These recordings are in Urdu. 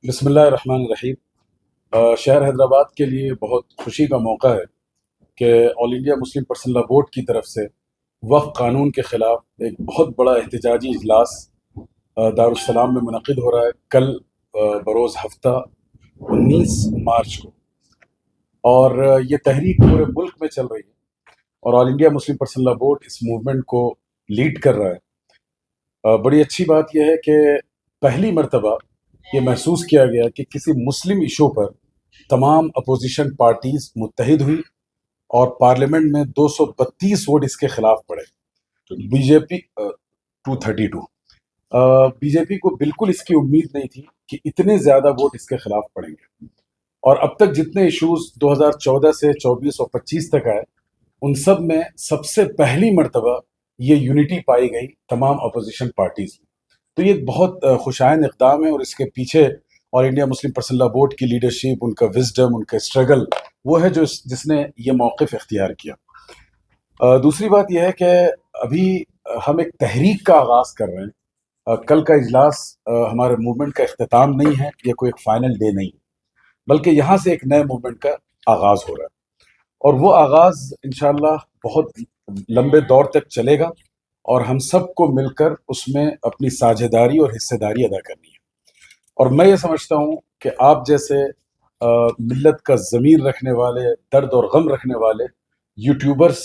بسم اللہ الرحمن الرحیم۔ شہر حیدرآباد کے لیے بہت خوشی کا موقع ہے کہ آل انڈیا مسلم پرسنل لا بورڈ کی طرف سے وقف قانون کے خلاف ایک بہت بڑا احتجاجی اجلاس دارالسلام میں منعقد ہو رہا ہے کل بروز ہفتہ 19 مارچ کو، اور یہ تحریک پورے ملک میں چل رہی ہے اور آل انڈیا مسلم پرسنل لا بورڈ اس موومنٹ کو لیڈ کر رہا ہے۔ بڑی اچھی بات یہ ہے کہ پہلی مرتبہ یہ محسوس کیا گیا کہ کسی مسلم ایشو پر تمام اپوزیشن پارٹیز متحد ہوئی اور پارلیمنٹ میں 232 ووٹ اس کے خلاف پڑے۔ بی جے پی 232 بی جے پی کو بالکل اس کی امید نہیں تھی کہ اتنے زیادہ ووٹ اس کے خلاف پڑیں گے، اور اب تک جتنے ایشوز 2014 سے 24 اور 25 تک آئے ان سب میں سب سے پہلی مرتبہ یہ یونٹی پائی گئی تمام اپوزیشن پارٹیز میں۔ تو یہ ایک بہت خوشائند اقدام ہے، اور اس کے پیچھے آل انڈیا مسلم پرسنل لا بورڈ کی لیڈرشپ، ان کا وزڈم، ان کا اسٹرگل وہ ہے جس نے یہ موقف اختیار کیا۔ دوسری بات یہ ہے کہ ابھی ہم ایک تحریک کا آغاز کر رہے ہیں۔ کل کا اجلاس ہمارے موومنٹ کا اختتام نہیں ہے، یہ کوئی ایک فائنل ڈے نہیں، بلکہ یہاں سے ایک نئے موومنٹ کا آغاز ہو رہا ہے، اور وہ آغاز انشاءاللہ بہت لمبے دور تک چلے گا، اور ہم سب کو مل کر اس میں اپنی ساجھیداری اور حصہ داری ادا کرنی ہے۔ اور میں یہ سمجھتا ہوں کہ آپ جیسے ملت کا ضمیر رکھنے والے، درد اور غم رکھنے والے YouTubers,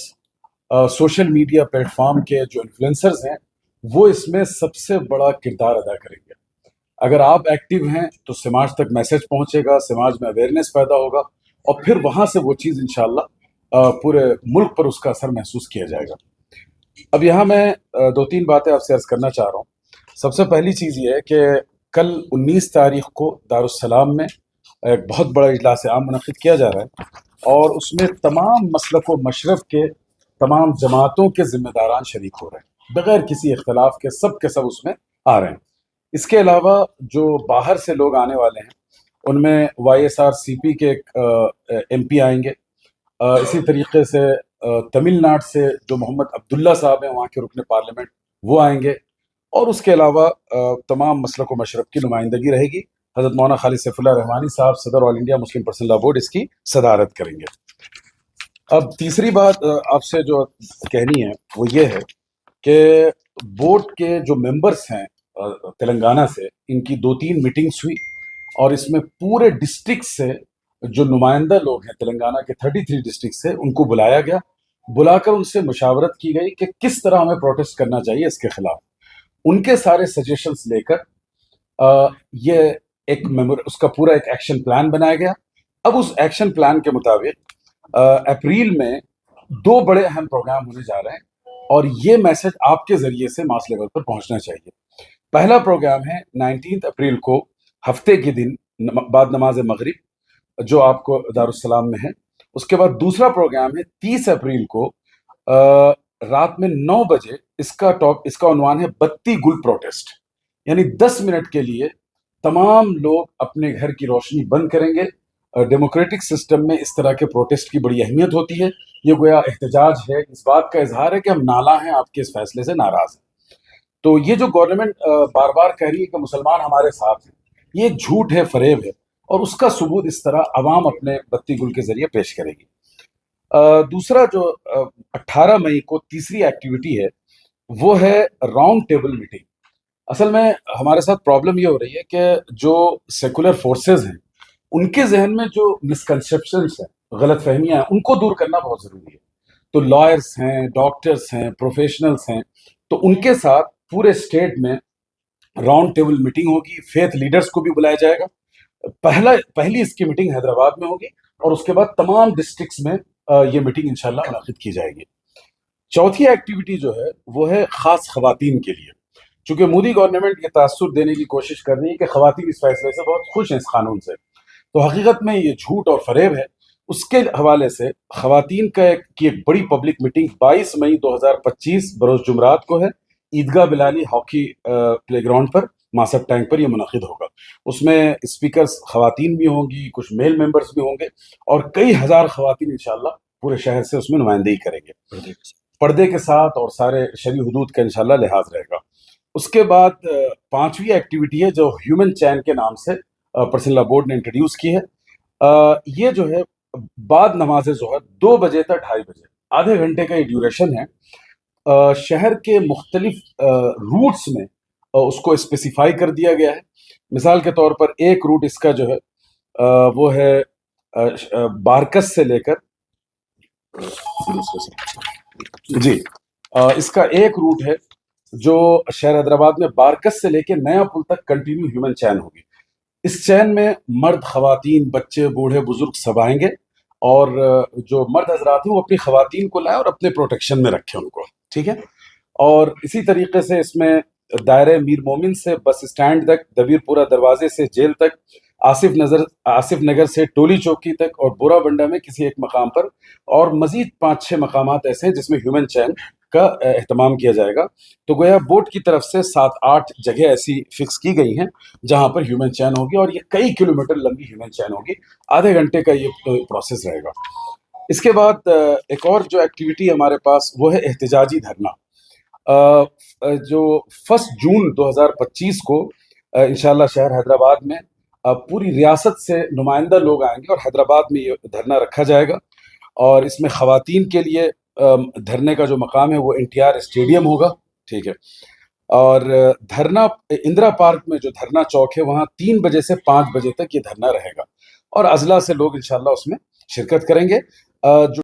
social media plate form کے جو انفلوئنسرز ہیں، وہ اس میں سب سے بڑا کردار ادا کریں گے۔ اگر آپ ایکٹیو ہیں تو سماج تک میسج پہنچے گا، سماج میں اویئرنیس پیدا ہوگا، اور پھر وہاں سے وہ چیز انشاءاللہ پورے ملک پر اس کا اثر محسوس کیا جائے گا۔ اب یہاں میں 2-3 باتیں آپ سے عرض کرنا چاہ رہا ہوں۔ سب سے پہلی چیز یہ ہے کہ کل 19 تاریخ کو دارالسلام میں ایک بہت بڑا اجلاس عام منعقد کیا جا رہا ہے، اور اس میں تمام مسلک و مشرب کے تمام جماعتوں کے ذمہ داران شریک ہو رہے ہیں، بغیر کسی اختلاف کے سب اس میں آ رہے ہیں۔ اس کے علاوہ جو باہر سے لوگ آنے والے ہیں ان میں وائی ایس آر سی پی کے ایم پی آئیں گے، اسی طریقے سے تمل ناڈ سے جو محمد عبداللہ صاحب ہیں وہاں کے رکن پارلیمنٹ وہ آئیں گے، اور اس کے علاوہ تمام مسلک و مشرب کی نمائندگی رہے گی۔ حضرت مولانا خالد سیف اللہ رحمانی صاحب صدر آل انڈیا مسلم پرسنل لا بورڈ اس کی صدارت کریں گے۔ اب تیسری بات آپ سے جو کہنی ہے وہ یہ ہے کہ بورڈ کے جو ممبرس ہیں تلنگانہ سے، ان کی 2-3 میٹنگز ہوئی، اور اس میں پورے ڈسٹرکٹ سے جو نمائندہ لوگ ہیں تلنگانہ کے 33 ڈسٹرکٹ سے ان کو بلایا گیا، بلا کر ان سے مشاورت کی گئی کہ کس طرح ہمیں پروٹیسٹ کرنا چاہیے اس کے خلاف۔ ان کے سارے سجیشنز لے کر یہ اس کا پورا ایک ایکشن پلان بنایا گیا۔ اب اس ایکشن پلان کے مطابق اپریل میں 2 بڑے اہم پروگرام ہونے جا رہے ہیں، اور یہ میسج آپ کے ذریعے سے ماس لیول پر پہنچنا چاہیے۔ پہلا پروگرام ہے 19 اپریل کو، ہفتے کے دن بعد نماز مغرب، جو آپ کو دارالسلام میں ہے۔ اس کے بعد دوسرا پروگرام ہے 30 اپریل کو رات میں 9 بجے۔ اس کا عنوان ہے بتی گل پروٹیسٹ، یعنی 10 منٹ کے لیے تمام لوگ اپنے گھر کی روشنی بند کریں گے۔ ڈیموکریٹک سسٹم میں اس طرح کے پروٹیسٹ کی بڑی اہمیت ہوتی ہے، یہ گویا احتجاج ہے، اس بات کا اظہار ہے کہ ہم نالاں ہیں، آپ کے اس فیصلے سے ناراض ہیں۔ تو یہ جو گورنمنٹ بار بار کہہ رہی ہے کہ مسلمان ہمارے ساتھ ہیں، یہ ایک جھوٹ ہے، فریب ہے، اور اس کا ثبوت اس طرح عوام اپنے بتی گل کے ذریعے پیش کرے گی۔ دوسرا جو 18 مئی کو تیسری ایکٹیویٹی ہے وہ ہے راؤنڈ ٹیبل میٹنگ۔ اصل میں ہمارے ساتھ پرابلم یہ ہو رہی ہے کہ جو سیکولر فورسز ہیں ان کے ذہن میں جو مسکنسیپشنز ہیں، غلط فہمیاں ہیں، ان کو دور کرنا بہت ضروری ہے۔ تو لائرز ہیں، ڈاکٹرز ہیں، پروفیشنلز ہیں، تو ان کے ساتھ پورے اسٹیٹ میں راؤنڈ ٹیبل میٹنگ ہوگی، فیتھ لیڈرز کو بھی بلایا جائے گا۔ پہلی اس کی میٹنگ حیدرآباد میں ہوگی، اور اس کے بعد تمام ڈسٹرکٹس میں یہ میٹنگ انشاءاللہ منعقد کی جائے گی۔ چوتھی ایکٹیویٹی جو ہے وہ ہے خاص خواتین کے لیے، چونکہ مودی گورنمنٹ یہ تاثر دینے کی کوشش کر رہی ہے کہ خواتین اس فیصلے سے بہت خوش ہیں، اس قانون سے، تو حقیقت میں یہ جھوٹ اور فریب ہے۔ اس کے حوالے سے خواتین کی ایک بڑی پبلک میٹنگ 22 مئی 2025 بروز جمعرات کو ہے، عیدگاہ بلالی ہاکی پلے گراؤنڈ پر، ماسک ٹینک پر یہ منعقد ہوگا۔ اس میں اسپیکرز خواتین بھی ہوں گی، کچھ میل ممبرز بھی ہوں گے، اور کئی ہزار خواتین انشاءاللہ پورے شہر سے اس میں نمائندگی کریں گے، پردے کے ساتھ، اور سارے شرعی حدود کا انشاءاللہ لحاظ رہے گا۔ اس کے بعد 5ویں ایکٹیویٹی ہے جو ہیومن چین کے نام سے پرسنل لا بورڈ نے انٹروڈیوس کی ہے. یہ جو ہے بعد نماز ظہر 2 بجے تک 2:30 بجے، آدھے گھنٹے کا یہ ڈیوریشن ہے. شہر کے مختلف روٹس میں اس کو اسپیسیفائی کر دیا گیا ہے. مثال کے طور پر ایک روٹ اس کا جو ہے وہ ہے بارکس سے لے کر جی اس کا ایک روٹ ہے جو شہر حیدرآباد میں بارکس سے لے کے نیا پل تک کنٹینیو ہیومن چین ہوگی. اس چین میں مرد، خواتین، بچے، بوڑھے، بزرگ سب آئیں گے، اور جو مرد حضرات ہیں وہ اپنی خواتین کو لائیں اور اپنے پروٹیکشن میں رکھیں ان کو، ٹھیک ہے. اور اسی طریقے سے اس میں دائرہ میر مومن سے بس اسٹینڈ تک، دبیر پورہ دروازے سے جیل تک، آصف نگر سے ٹولی چوکی تک، اور بورا بنڈا میں کسی ایک مقام پر، اور مزید 5-6 مقامات ایسے ہیں جس میں ہیومن چین کا اہتمام کیا جائے گا. تو گویا بورڈ کی طرف سے 7-8 جگہ ایسی فکس کی گئی ہیں جہاں پر ہیومن چین ہوگی، اور یہ کئی کلومیٹر لمبی ہیومن چین ہوگی. آدھے گھنٹے کا یہ پروسیس رہے گا. اس کے بعد ایک اور جو ایکٹیویٹی ہمارے پاس وہ ہے احتجاجی دھرنا. جو 1 جون 2025 کو انشاءاللہ شہر حیدرآباد میں پوری ریاست سے نمائندہ لوگ آئیں گے اور حیدرآباد میں یہ دھرنا رکھا جائے گا. اور اس میں خواتین کے لیے دھرنے کا جو مقام ہے وہ NTR اسٹیڈیم ہوگا، ٹھیک ہے. اور دھرنا اندرا پارک میں جو دھرنا چوک ہے وہاں 3 بجے سے 5 بجے تک یہ دھرنا رہے گا، اور اضلاع سے لوگ انشاءاللہ اس میں شرکت کریں گے. جو